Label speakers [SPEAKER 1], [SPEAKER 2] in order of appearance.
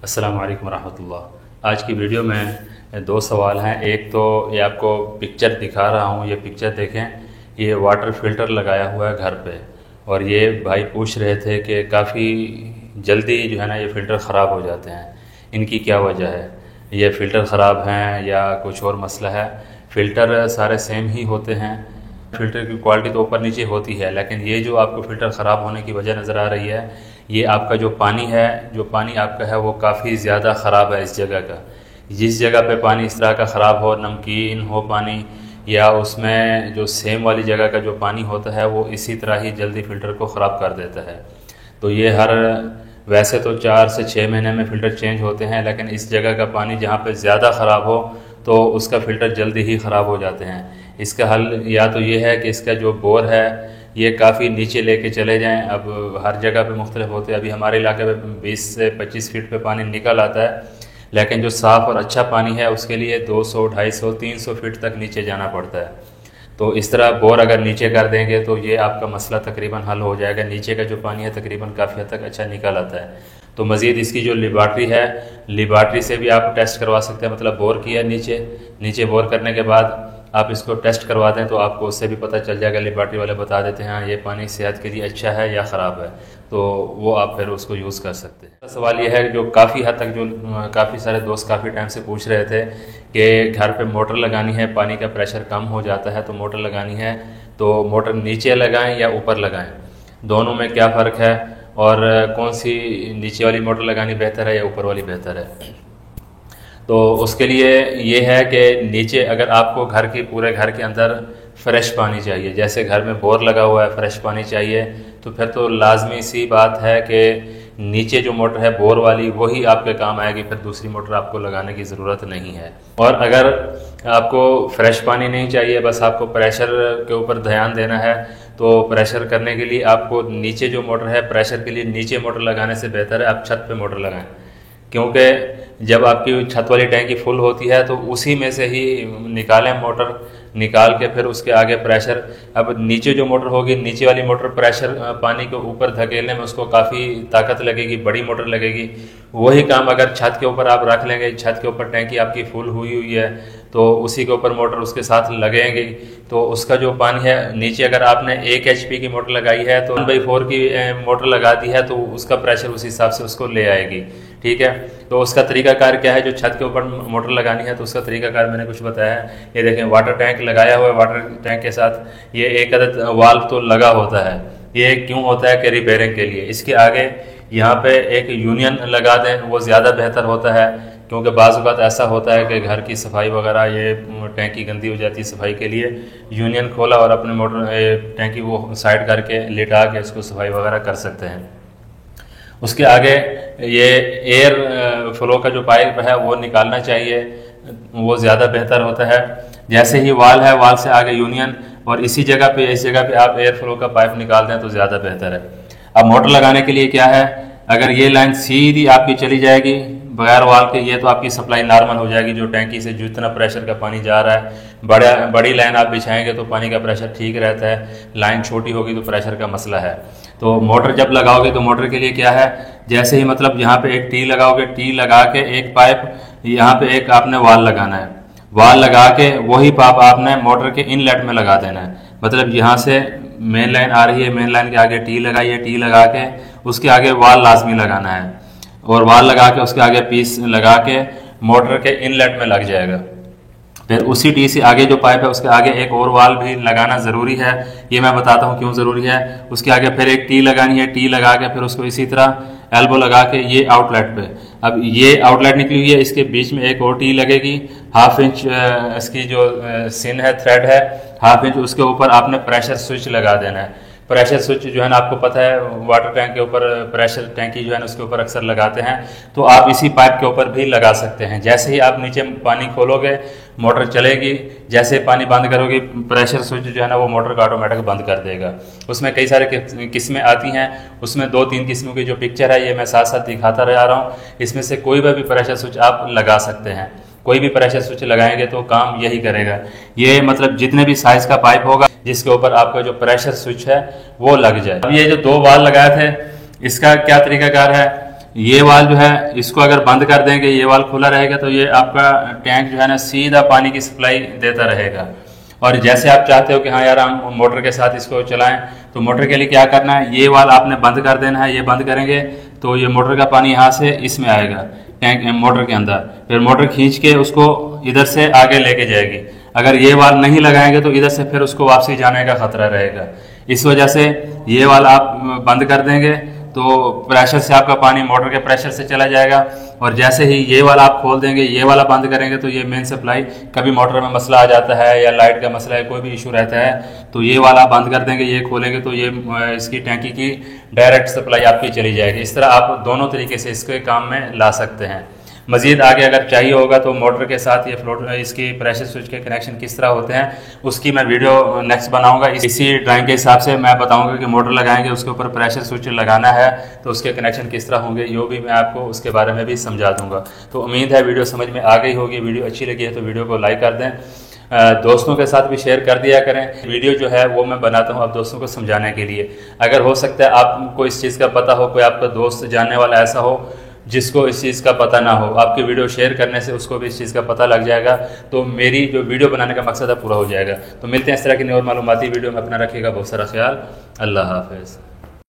[SPEAKER 1] अस्सलाम वालेकुम रहमतुल्लाह। आज की वीडियो में दो सवाल हैं। एक तो ये आपको पिक्चर दिखा रहा हूँ, ये पिक्चर देखें, ये वाटर फ़िल्टर लगाया हुआ है घर पे, और ये भाई पूछ रहे थे कि काफ़ी जल्दी जो है ना ये फ़िल्टर ख़राब हो जाते हैं, इनकी क्या वजह है? ये फ़िल्टर ख़राब हैं या कुछ और मसला है? फ़िल्टर सारे सेम ही होते हैं, फ़िल्टर की क्वालिटी तो ऊपर नीचे होती है, लेकिन ये जो आपको फ़िल्टर ख़राब होने की वजह नज़र आ रही है, ये आपका जो पानी है, जो पानी आपका है वो काफ़ी ज़्यादा ख़राब है इस जगह का। जिस जगह पे पानी इस तरह का ख़राब हो, नमकीन हो पानी, या उसमें जो सेम वाली जगह का जो पानी होता है वो इसी तरह ही जल्दी फ़िल्टर को ख़राब कर देता है। तो ये वैसे तो 4 से 6 महीने में फ़िल्टर चेंज होते हैं, लेकिन इस जगह का पानी जहाँ पे ज़्यादा ख़राब हो तो उसका फ़िल्टर जल्दी ही ख़राब हो जाते हैं। इसका हल या तो ये है कि इसका जो बोर है ये काफ़ी नीचे लेके चले जाएं। अब हर जगह पे मुख्तलिफ होते हैं। अभी हमारे इलाके में 20 से 25 फीट पे पानी निकल आता है, लेकिन जो साफ़ और अच्छा पानी है उसके लिए 200, 250, 300 फीट तक नीचे जाना पड़ता है। तो इस तरह बोर अगर नीचे कर देंगे तो ये आपका मसला तकरीबन हल हो जाएगा। नीचे का जो पानी है तकरीबन काफ़ी हद तक अच्छा निकल आता है। तो मज़ीद इसकी जो लेबॉर्ट्री है, लेबॉर्ट्री से भी आप टेस्ट करवा सकते हैं। मतलब बोर किया नीचे बोर करने के बाद आप इसको टेस्ट करवा दें तो आपको उससे भी पता चल जाएगा। लेबॉर्ट्री वाले बता देते हैं हाँ ये पानी सेहत के लिए अच्छा है या ख़राब है, तो वो आप फिर उसको यूज़ कर सकते हैं। सवाल ये है जो काफ़ी हद तक जो काफ़ी सारे दोस्त काफ़ी टाइम से पूछ रहे थे कि घर पे मोटर लगानी है, पानी का प्रेशर कम हो जाता है तो मोटर लगानी है, तो मोटर नीचे लगाएं या ऊपर लगाएं, दोनों में क्या फ़र्क है, और कौन सी नीचे वाली मोटर लगानी बेहतर है या ऊपर वाली बेहतर है? तो उसके लिए ये है कि नीचे अगर आपको पूरे घर के अंदर फ्रेश पानी चाहिए, जैसे घर में बोर लगा हुआ है, फ्रेश पानी चाहिए, तो फिर तो लाजमी सी बात है कि नीचे जो मोटर है बोर वाली वही आपके काम आएगी, फिर दूसरी मोटर आपको लगाने की ज़रूरत नहीं है। और अगर आपको फ्रेश पानी नहीं चाहिए, बस आपको प्रेशर के ऊपर ध्यान देना है, तो प्रेशर करने के लिए आपको नीचे जो मोटर है, प्रेशर के लिए नीचे मोटर लगाने से बेहतर है आप छत पे मोटर लगाएं, क्योंकि जब आपकी छत वाली टैंकी फुल होती है तो उसी में से ही निकालें मोटर, निकाल के फिर उसके आगे प्रेशर। अब नीचे जो मोटर होगी, नीचे वाली मोटर प्रेशर पानी को ऊपर धकेलने में उसको काफ़ी ताकत लगेगी, बड़ी मोटर लगेगी। वही काम अगर छत के ऊपर आप रख लेंगे, छत के ऊपर टैंकी आपकी फुल हुई है तो उसी के ऊपर मोटर उसके साथ लगेंगे, तो उसका जो पानी है नीचे अगर आपने 1 HP की मोटर लगाई है तो 1/4 की मोटर लगा दी है तो उसका प्रेशर उस हिसाब से उसको ले आएगी। ठीक है, तो उसका तरीकाकार क्या है? जो छत के ऊपर मोटर लगानी है तो उसका तरीकाकार मैंने कुछ बताया है। ये देखें, वाटर टैंक लगाया हुआ है, वाटर टैंक के साथ ये एक अदद वाल्व तो लगा होता है। ये क्यों होता है? कि रिपेयरिंग के लिए। इसके आगे यहाँ पे एक यूनियन लगा दें, वो ज़्यादा बेहतर होता है, क्योंकि बाज़ औक़ात ऐसा होता है कि घर की सफाई वगैरह, ये टैंकी गंदी हो जाती है, सफाई के लिए यूनियन खोला और अपने मोटर टैंकी वो साइड करके लिटा के इसको सफाई वगैरह कर सकते हैं। उसके आगे ये एयर फ्लो का जो पाइप है वो निकालना चाहिए, वो ज़्यादा बेहतर होता है। जैसे ही वाल है, वाल से आगे यूनियन, और इस जगह पे आप एयर फ्लो का पाइप निकाल दें तो ज़्यादा बेहतर है। अब मोटर लगाने के लिए क्या है? अगर ये लाइन सीधी आपकी चली जाएगी बगैर वाल के, ये तो आपकी सप्लाई नॉर्मल हो जाएगी, जो टैंकी से जितना प्रेशर का पानी जा रहा है। बड़ी लाइन आप बिछाएंगे तो पानी का प्रेशर ठीक रहता है, लाइन छोटी होगी तो प्रेशर का मसला है। तो मोटर जब लगाओगे तो मोटर के लिए क्या है? जैसे ही मतलब यहाँ पे एक टी लगाओगे, टी लगा के एक पाइप, यहाँ पे एक आपने वाल लगाना है, वाल लगा के वही पाइप आपने मोटर के इनलेट में लगा देना है। मतलब यहाँ से मेन लाइन आ रही है, मेन लाइन के आगे टी लगाइए, टी लगा के उसके आगे वाल लाजमी लगाना है, और वाल लगा के उसके आगे पीस लगा के मोटर के इनलेट में लग जाएगा। फिर उसी टी से आगे जो पाइप है उसके आगे एक और वाल भी लगाना ज़रूरी है। ये मैं बताता हूँ क्यों ज़रूरी है। उसके आगे फिर एक टी लगानी है, टी लगा के फिर उसको इसी तरह एल्बो लगा के ये आउटलेट पे, अब ये आउटलेट निकली हुई है, इसके बीच में एक और टी लगेगी, 1/2 इंच इसकी जो सिन है, थ्रेड है 1/2 इंच, उसके ऊपर आपने प्रेशर स्विच लगा देना है। प्रेशर स्विच जो है ना, आपको पता है वाटर टैंक के ऊपर प्रेशर टैंकी जो है ना उसके ऊपर अक्सर लगाते हैं, तो आप इसी पाइप के ऊपर भी लगा सकते हैं। जैसे ही आप नीचे पानी खोलोगे मोटर चलेगी, जैसे पानी बंद करोगे प्रेशर स्विच जो है ना वो मोटर का ऑटोमेटिक बंद कर देगा। उसमें कई सारे किस्में आती हैं, उसमें 2-3 किस्मों की जो पिक्चर है ये मैं साथ साथ दिखाता रह रहा हूँ। इसमें से कोई भी प्रेशर स्विच आप लगा सकते हैं, कोई भी प्रेशर स्विच लगाएंगे तो काम यही करेगा। ये मतलब जितने भी साइज का पाइप होगा जिसके ऊपर आपका जो प्रेशर स्विच है वो लग जाए। अब ये जो 2 वाल लगाए थे इसका क्या तरीकाकार है? ये वाल जो है इसको अगर बंद कर देंगे, ये वाल खुला रहेगा तो ये आपका टैंक जो है ना सीधा पानी की सप्लाई देता रहेगा। और जैसे आप चाहते हो कि हाँ यार हम मोटर के साथ इसको चलाएं, तो मोटर के लिए क्या करना है, ये वाल आपने बंद कर देना है। ये बंद करेंगे तो ये मोटर का पानी यहाँ से इसमें आएगा टैंक मोटर के अंदर, फिर मोटर खींच के उसको इधर से आगे लेके जाएगी। अगर ये वाल नहीं लगाएंगे तो इधर से फिर उसको वापसी जाने का खतरा रहेगा। इस वजह से ये वाल आप बंद कर देंगे तो प्रेशर से आपका पानी मोटर के प्रेशर से चला जाएगा। और जैसे ही ये वाला आप खोल देंगे, ये वाला बंद करेंगे तो ये मेन सप्लाई, कभी मोटर में मसला आ जाता है या लाइट का मसला है, कोई भी इशू रहता है तो ये वाला बंद कर देंगे, ये खोलेंगे तो ये इसकी टैंकी की डायरेक्ट सप्लाई आपकी चली जाएगी। इस तरह आप दोनों तरीके से इसके काम में ला सकते हैं। मजीद आगे अगर चाहिए होगा तो मोटर के साथ ये फ्लोट इसकी प्रेशर स्विच के कनेक्शन किस तरह होते हैं उसकी मैं वीडियो नेक्स्ट बनाऊंगा। इसी ड्राइंग के हिसाब से मैं बताऊंगा कि मोटर लगाएंगे उसके ऊपर प्रेशर स्विच लगाना है तो उसके कनेक्शन किस तरह होंगे, ये भी मैं आपको उसके बारे में भी समझा दूंगा। तो उम्मीद है वीडियो समझ में आ गई होगी। वीडियो अच्छी लगी है तो वीडियो को लाइक कर दें, दोस्तों के साथ भी शेयर कर दिया करें। वीडियो जो है वो मैं बनाता हूँ आप दोस्तों को समझाने के लिए। अगर हो सकता है आपको इस चीज़ का पता हो, कोई आपका दोस्त जानने वाला ऐसा हो जिसको इस चीज़ का पता ना हो, आपकी वीडियो शेयर करने से उसको भी इस चीज़ का पता लग जाएगा, तो मेरी जो वीडियो बनाने का मकसद है पूरा हो जाएगा। तो मिलते हैं इस तरह की और मालूमाती वीडियो में। अपना रखिएगा बहुत सारा ख्याल। अल्लाह हाफ़िज़।